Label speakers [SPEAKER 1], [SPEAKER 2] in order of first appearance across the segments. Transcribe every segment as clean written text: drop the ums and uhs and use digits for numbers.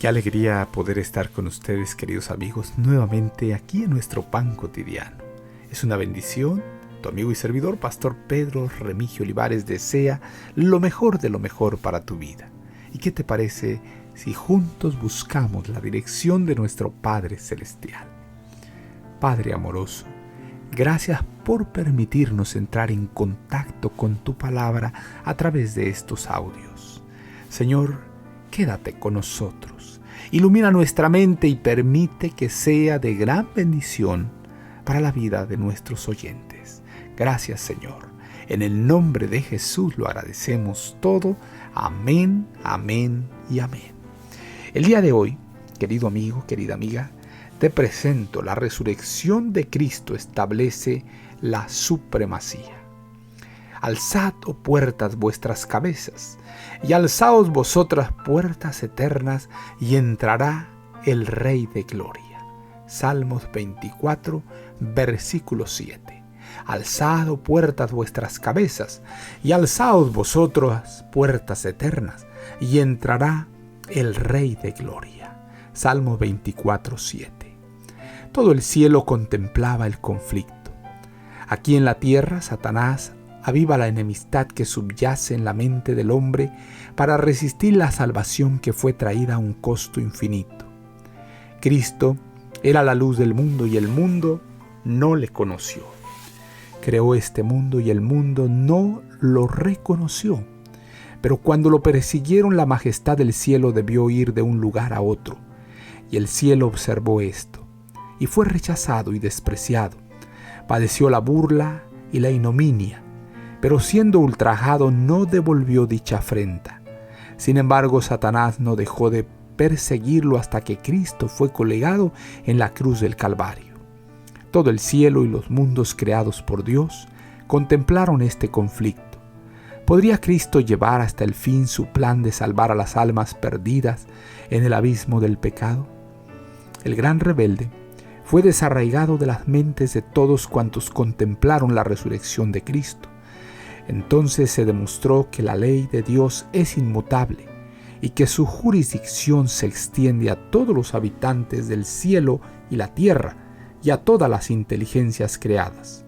[SPEAKER 1] Qué alegría poder estar con ustedes, queridos amigos, nuevamente aquí en nuestro pan cotidiano. Es una bendición. Tu amigo y servidor, Pastor Pedro Remigio Olivares, desea lo mejor de lo mejor para tu vida. ¿Y qué te parece si juntos buscamos la dirección de nuestro Padre Celestial? Padre amoroso, gracias por permitirnos entrar en contacto con tu palabra a través de estos audios. Señor, quédate con nosotros. Ilumina nuestra mente y permite que sea de gran bendición para la vida de nuestros oyentes. Gracias, Señor. En el nombre de Jesús lo agradecemos todo. Amén, amén y amén. El día de hoy, querido amigo, querida amiga, te presento la resurrección de Cristo establece la supremacía. Alzad, oh puertas, vuestras cabezas, y alzaos vosotras puertas eternas, y entrará el Rey de Gloria. Salmos 24, versículo 7. Alzad, oh puertas, vuestras cabezas, y alzaos vosotras puertas eternas, y entrará el Rey de Gloria. Salmos 24, 7. Todo el cielo contemplaba el conflicto. Aquí en la tierra, Satanás aviva la enemistad que subyace en la mente del hombre para resistir la salvación que fue traída a un costo infinito. Cristo era la luz del mundo y el mundo no le conoció. Creó este mundo y el mundo no lo reconoció. Pero cuando lo persiguieron, la majestad del cielo debió ir de un lugar a otro. Y el cielo observó esto, y fue rechazado y despreciado. Padeció la burla y la ignominia, pero siendo ultrajado no devolvió dicha afrenta. Sin embargo, Satanás no dejó de perseguirlo hasta que Cristo fue colgado en la cruz del Calvario. Todo el cielo y los mundos creados por Dios contemplaron este conflicto. ¿Podría Cristo llevar hasta el fin su plan de salvar a las almas perdidas en el abismo del pecado? El gran rebelde fue desarraigado de las mentes de todos cuantos contemplaron la resurrección de Cristo. Entonces se demostró que la ley de Dios es inmutable y que su jurisdicción se extiende a todos los habitantes del cielo y la tierra y a todas las inteligencias creadas.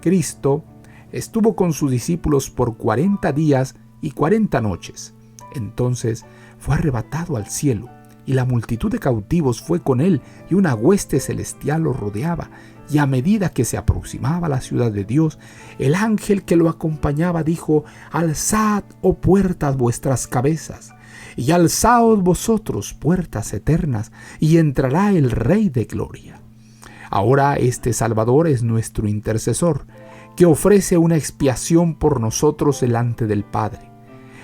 [SPEAKER 1] Cristo estuvo con sus discípulos por 40 días y 40 noches. Entonces fue arrebatado al cielo y la multitud de cautivos fue con él y una hueste celestial lo rodeaba. Y a medida que se aproximaba a la ciudad de Dios, el ángel que lo acompañaba dijo: alzad, oh puertas, vuestras cabezas, y alzaos vosotros puertas eternas, y entrará el Rey de Gloria. Ahora este Salvador es nuestro intercesor, que ofrece una expiación por nosotros delante del Padre.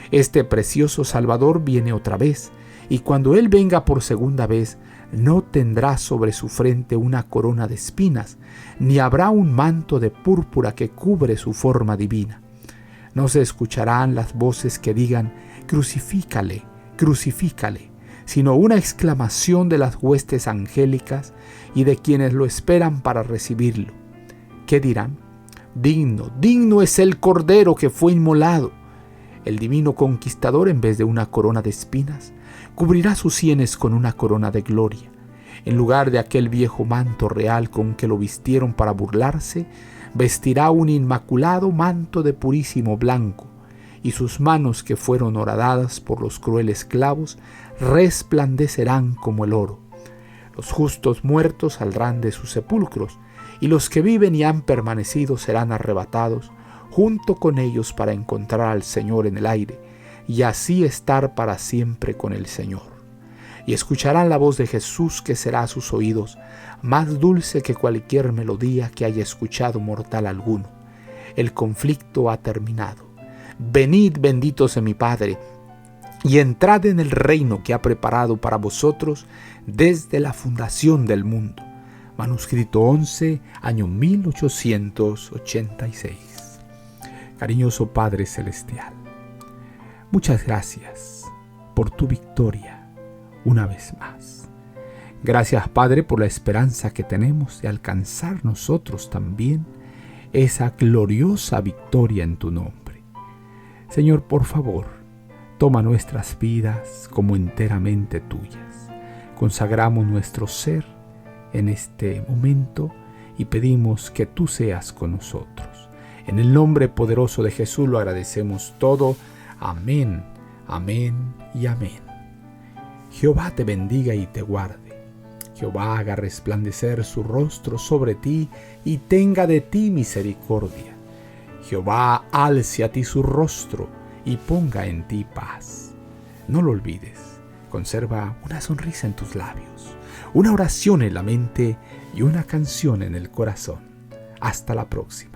[SPEAKER 1] Este precioso Salvador viene otra vez, y cuando Él venga por segunda vez, no tendrá sobre su frente una corona de espinas, ni habrá un manto de púrpura que cubre su forma divina. No se escucharán las voces que digan: crucifícale, crucifícale, sino una exclamación de las huestes angélicas y de quienes lo esperan para recibirlo. ¿Qué dirán? Digno, digno es el Cordero que fue inmolado. El divino conquistador, en vez de una corona de espinas, cubrirá sus sienes con una corona de gloria. En lugar de aquel viejo manto real con que lo vistieron para burlarse, vestirá un inmaculado manto de purísimo blanco, y sus manos, que fueron horadadas por los crueles clavos, resplandecerán como el oro. Los justos muertos saldrán de sus sepulcros, y los que viven y han permanecido serán arrebatados junto con ellos para encontrar al Señor en el aire, y así estar para siempre con el Señor. Y escucharán la voz de Jesús, que será a sus oídos más dulce que cualquier melodía que haya escuchado mortal alguno. El conflicto ha terminado. Venid, benditos de mi Padre, y entrad en el reino que ha preparado para vosotros desde la fundación del mundo. Manuscrito 11, año 1886. Cariñoso Padre Celestial, muchas gracias por tu victoria una vez más. Gracias, Padre, por la esperanza que tenemos de alcanzar nosotros también esa gloriosa victoria en tu nombre. Señor, por favor, toma nuestras vidas como enteramente tuyas. Consagramos nuestro ser en este momento y pedimos que tú seas con nosotros. En el nombre poderoso de Jesús lo agradecemos todo. Amén, amén y amén. Jehová te bendiga y te guarde. Jehová haga resplandecer su rostro sobre ti y tenga de ti misericordia. Jehová alce a ti su rostro y ponga en ti paz. No lo olvides, conserva una sonrisa en tus labios, una oración en la mente y una canción en el corazón. Hasta la próxima.